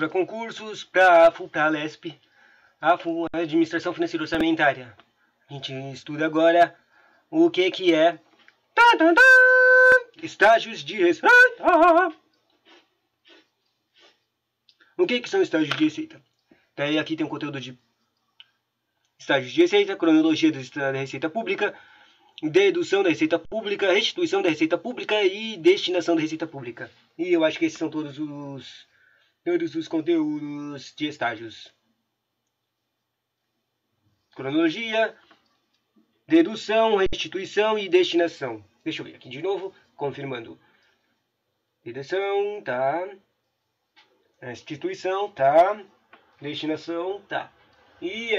para concursos, para AFO, para a LESP, AFO, Administração Financeira Orçamentária. A gente estuda agora o que é estágios de receita. O que são estágios de receita? Daí aqui tem um conteúdo de estágios de receita, cronologia da receita pública, dedução da receita pública, restituição da receita pública e destinação da receita pública. E eu acho que esses são todos os conteúdos de estágios. Cronologia, dedução, restituição e destinação. Deixa eu ver aqui de novo, confirmando. Dedução, tá. Restituição, tá. Destinação, tá. E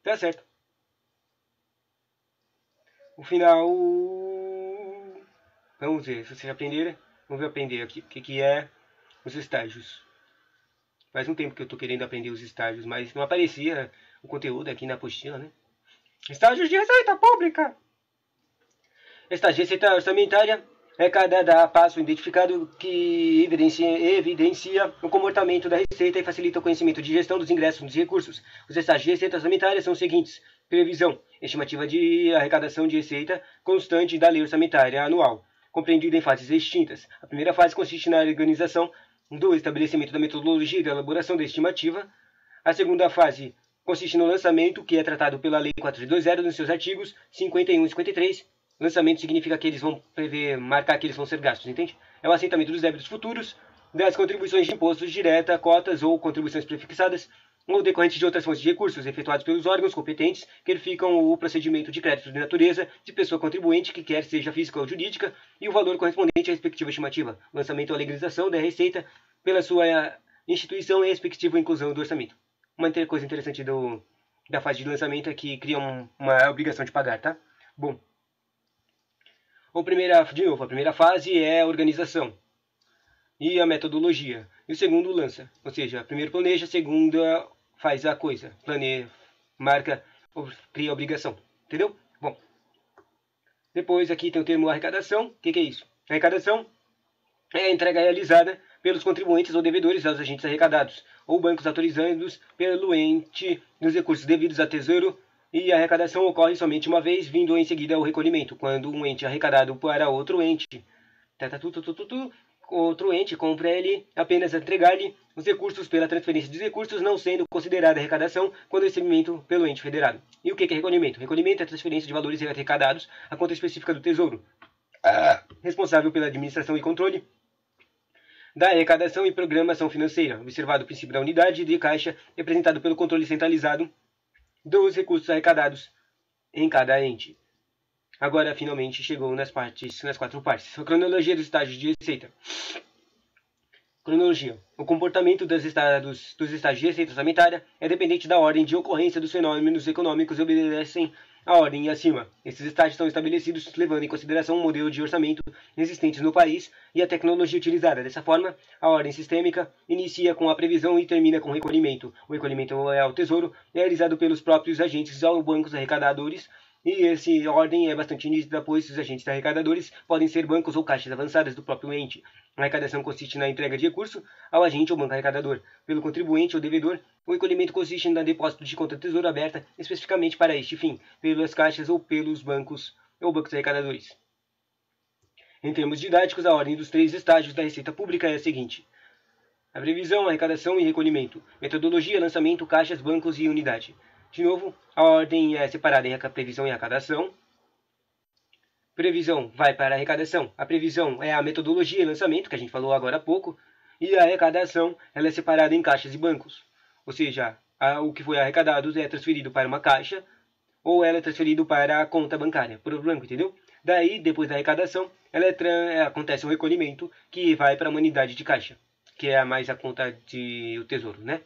tá certo. O final... Vamos ver, se vocês aprenderam. Vamos aprender aqui o que é os estágios. Faz um tempo que eu estou querendo aprender os estágios, mas não aparecia o conteúdo aqui na apostila, né? Estágios de receita pública. Estágio de receita orçamentária é cada passo identificado que evidencia o comportamento da receita e facilita o conhecimento de gestão dos ingressos e dos recursos. Os estágios de receita orçamentária são os seguintes: previsão, estimativa de arrecadação de receita constante da lei orçamentária anual, compreendido em fases distintas. A primeira fase consiste na organização do estabelecimento da metodologia e da elaboração da estimativa. A segunda fase consiste no lançamento, que é tratado pela Lei 4.220 nos seus artigos 51 e 53. Lançamento significa que eles vão marcar que eles vão ser gastos, entende? É o assentamento dos débitos futuros, das contribuições de impostos direta, cotas ou contribuições prefixadas, ou decorrentes de outras fontes de recursos efetuados pelos órgãos competentes que verificam o procedimento de crédito de natureza de pessoa contribuinte, que quer seja física ou jurídica, e o valor correspondente à respectiva estimativa. Lançamento ou legalização da receita pela sua instituição e a respectiva inclusão do orçamento. Uma coisa interessante da fase de lançamento é que cria uma obrigação de pagar, tá? Bom, a primeira fase é a organização e a metodologia. E o segundo lança, ou seja, primeiro planeja, a segunda faz a coisa, planeia, marca, cria a obrigação, entendeu? Bom, depois aqui tem o termo arrecadação. O que é isso? Arrecadação é a entrega realizada pelos contribuintes ou devedores aos agentes arrecadados, ou bancos autorizados pelo ente dos recursos devidos a tesouro, e a arrecadação ocorre somente uma vez, vindo em seguida o recolhimento, quando um ente arrecadado para outro ente, outro ente compra ele apenas entregar-lhe os recursos pela transferência dos recursos, não sendo considerada arrecadação quando o recebimento pelo ente federado. E o que é recolhimento? Recolhimento é a transferência de valores arrecadados à conta específica do Tesouro, responsável pela administração e controle da arrecadação e programação financeira, observado o princípio da unidade de caixa, representado pelo controle centralizado dos recursos arrecadados em cada ente. Agora, finalmente, chegou nas quatro partes. A cronologia dos estágios de receita. Cronologia. O comportamento dos estágios de receita orçamentária é dependente da ordem de ocorrência dos fenômenos econômicos e obedecem à ordem acima. Esses estágios são estabelecidos levando em consideração o modelo de orçamento existentes no país e a tecnologia utilizada. Dessa forma, a ordem sistêmica inicia com a previsão e termina com o recolhimento. O recolhimento ao Tesouro é realizado pelos próprios agentes aos bancos arrecadadores, e essa ordem é bastante nítida, pois os agentes arrecadadores podem ser bancos ou caixas avançadas do próprio ente. A arrecadação consiste na entrega de recurso ao agente ou banco arrecadador pelo contribuinte ou devedor. O recolhimento consiste no depósito de conta tesouro aberta especificamente para este fim, pelas caixas ou pelos bancos ou bancos arrecadadores. Em termos didáticos, a ordem dos três estágios da receita pública é a seguinte: a previsão, arrecadação e recolhimento, metodologia, lançamento, caixas, bancos e unidade. De novo, a ordem é separada em previsão e arrecadação. Previsão vai para a arrecadação. A previsão é a metodologia e lançamento, que a gente falou agora há pouco. E a arrecadação ela é separada em caixas e bancos. Ou seja, o que foi arrecadado é transferido para uma caixa ou ela é transferido para a conta bancária, para o banco, entendeu? Daí, depois da arrecadação, acontece um recolhimento que vai para uma unidade de caixa, que é mais a conta do tesouro, né?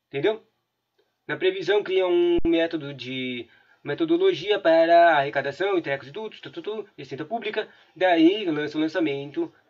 Entendeu? Na previsão, cria um método de metodologia para arrecadação, entregas e tudo, receita pública. Daí,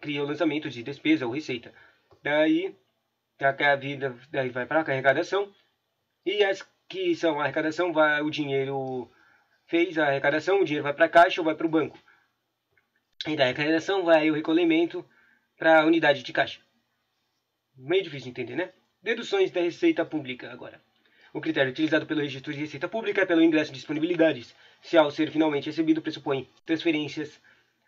cria o lançamento de despesa ou receita. Daí vai para a arrecadação. E as que são a arrecadação, o dinheiro fez a arrecadação, o dinheiro vai para a caixa ou vai para o banco. E da arrecadação vai o recolhimento para a unidade de caixa. Meio difícil de entender, né? Deduções da receita pública agora. O critério utilizado pelo registro de receita pública é pelo ingresso de disponibilidades, se ao ser finalmente recebido pressupõe transferências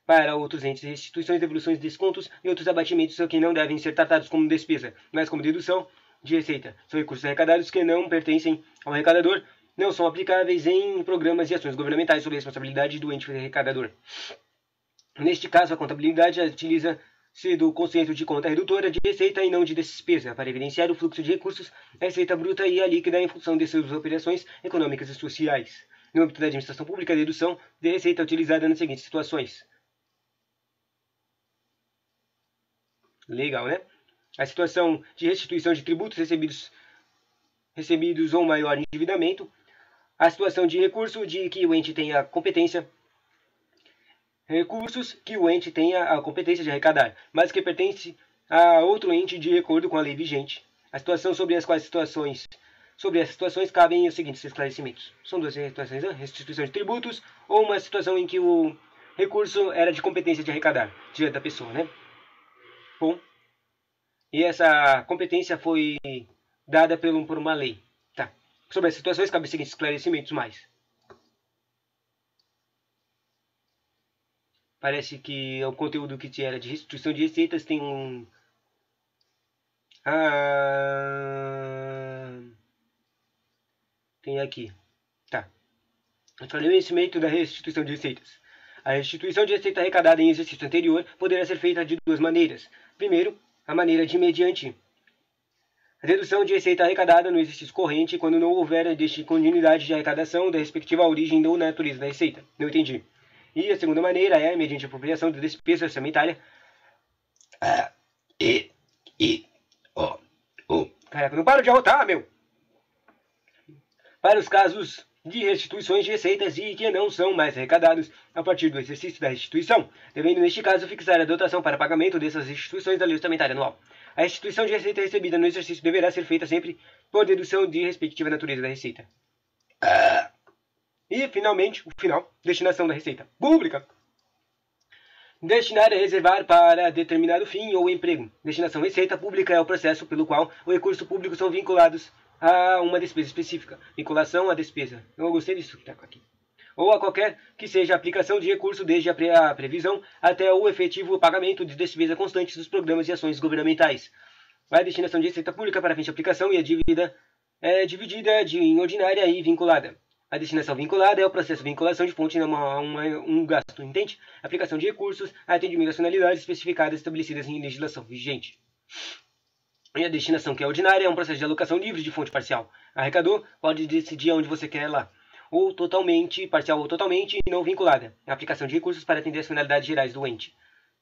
para outros entes, restituições, devoluções, descontos e outros abatimentos que não devem ser tratados como despesa, mas como dedução de receita. São recursos arrecadados que não pertencem ao arrecadador, não são aplicáveis em programas e ações governamentais sob a responsabilidade do ente arrecadador. Neste caso, a contabilidade utiliza-se do conceito de conta redutora de receita e não de despesa, para evidenciar o fluxo de recursos, a receita bruta e a líquida em função de suas operações econômicas e sociais. No âmbito da administração pública, a dedução de receita é utilizada nas seguintes situações. Legal, né? A situação de restituição de tributos recebidos ou maior endividamento. A situação de recurso de que o ente tenha competência. Recursos que o ente tenha a competência de arrecadar, mas que pertence a outro ente de acordo com a lei vigente. A situação sobre essas situações cabem os seguintes esclarecimentos. São duas situações, né? Restituição de tributos ou uma situação em que o recurso era de competência de arrecadar, diante da pessoa, né? Bom, e essa competência foi dada por uma lei. Tá. Sobre as situações cabem os seguintes esclarecimentos mais. Parece que o conteúdo que era de restituição de receitas tem um... tem aqui. Tá. Esclarecimento da restituição de receitas. A restituição de receita arrecadada em exercício anterior poderá ser feita de duas maneiras. Primeiro, a maneira de mediante a dedução de receita arrecadada no exercício corrente quando não houver descontinuidade de arrecadação da respectiva origem ou natureza da receita. Não entendi. E a segunda maneira é mediante a apropriação da despesa orçamentária. Caraca, não para de arrotar, meu! Para os casos de restituições de receitas e que não são mais arrecadados a partir do exercício da restituição, devendo neste caso fixar a dotação para pagamento dessas restituições da lei orçamentária anual. A restituição de receita recebida no exercício deverá ser feita sempre por dedução de respectiva natureza da receita. E, finalmente, o final, destinação da receita pública. Destinar é reservar para determinado fim ou emprego. Destinação receita pública é o processo pelo qual os recursos públicos são vinculados a uma despesa específica. Vinculação à despesa. Eu gostei disso que está aqui. Ou a qualquer que seja a aplicação de recurso desde a previsão até o efetivo pagamento de despesa constantes dos programas e ações governamentais. A destinação de receita pública para fins de aplicação e a dívida é dividida em ordinária e vinculada. A destinação vinculada é o processo de vinculação de fonte a um gasto, entende? Aplicação de recursos, atendimento às finalidades especificadas estabelecidas em legislação vigente. E a destinação que é ordinária é um processo de alocação livre de fonte parcial. Arrecador pode decidir onde você quer lá, ou totalmente, parcial ou totalmente, e não vinculada. A aplicação de recursos para atender as finalidades gerais do ente.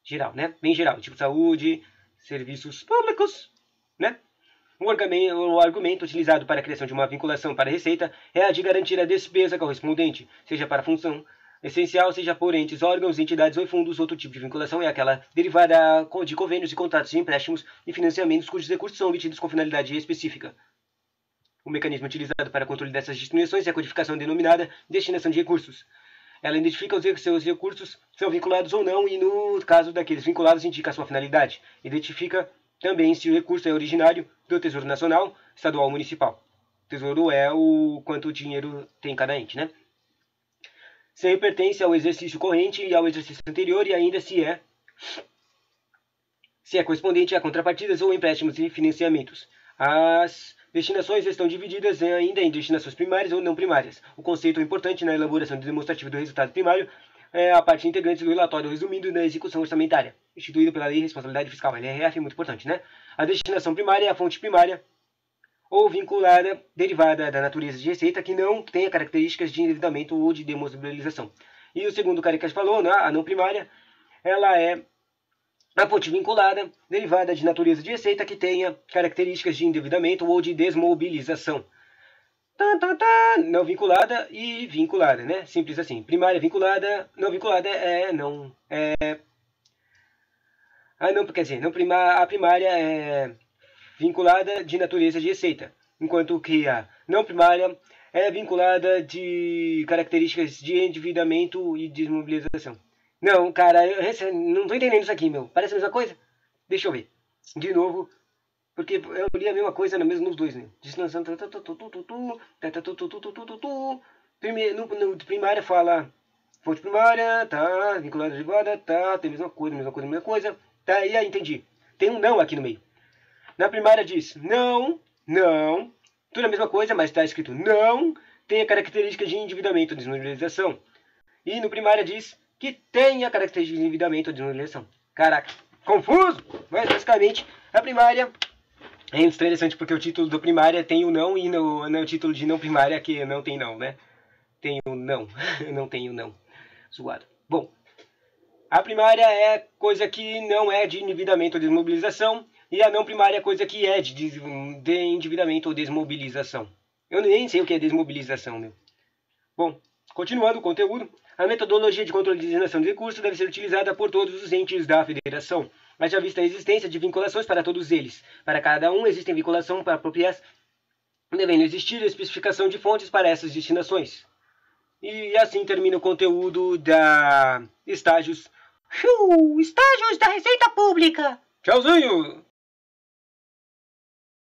Geral, né? Bem geral, tipo saúde, serviços públicos, né? O argumento utilizado para a criação de uma vinculação para a receita é a de garantir a despesa correspondente, seja para a função essencial, seja por entes, órgãos, entidades ou fundos. Outro tipo de vinculação é aquela derivada de convênios e contratos de empréstimos e financiamentos cujos recursos são obtidos com finalidade específica. O mecanismo utilizado para o controle dessas destinações é a codificação denominada destinação de recursos. Ela identifica os seus recursos são vinculados ou não e, no caso daqueles vinculados, indica a sua finalidade. Identifica também se o recurso é originário do Tesouro Nacional, Estadual ou Municipal. O Tesouro é o quanto dinheiro tem cada ente, né? Se pertence ao exercício corrente e ao exercício anterior e ainda se é correspondente a contrapartidas ou empréstimos e financiamentos. As destinações estão divididas ainda em destinações primárias ou não primárias. O conceito importante na elaboração demonstrativa do resultado primário é a parte integrante do relatório resumido da execução orçamentária, instituído pela Lei de Responsabilidade Fiscal, LRF, é muito importante, né? A destinação primária é a fonte primária ou vinculada, derivada da natureza de receita, que não tenha características de endividamento ou de demobilização. E o segundo cara que a gente falou, né? A não primária, ela é a fonte vinculada, derivada de natureza de receita, que tenha características de endividamento ou de desmobilização. Não vinculada e vinculada, né? Simples assim. Primária vinculada, não vinculada a primária é vinculada de natureza de receita, enquanto que a não primária é vinculada de características de endividamento e desmobilização. Não, cara, eu não tô entendendo isso aqui, meu. Parece a mesma coisa? Deixa eu ver. De novo. Porque eu li a mesma coisa nos dois, né? No primária fala fonte primária, tá, vinculada derivada, tá, tem a mesma coisa, tá, e aí entendi. Tem um não aqui no meio. Na primária diz não, não, tudo a mesma coisa, mas está escrito não, tem a característica de endividamento ou desmobilização. E no primária diz que tem a característica de endividamento ou desmobilização. Caraca, confuso, mas basicamente a primária é interessante porque o título do primária tem o não e no título de não primária que não tem não, né? Tem o não, não tem o não. Zoado. Bom, a primária é coisa que não é de endividamento ou desmobilização e a não primária é coisa que é de endividamento ou desmobilização. Eu nem sei o que é desmobilização, meu. Bom, continuando o conteúdo, a metodologia de controle de destinação de recursos deve ser utilizada por todos os entes da federação, mas já vista a existência de vinculações para todos eles. Para cada um existem vinculação para propriedades, devendo existir especificação de fontes para essas destinações. E assim termina o conteúdo da estágios. Estágios da Receita Pública. Tchauzinho!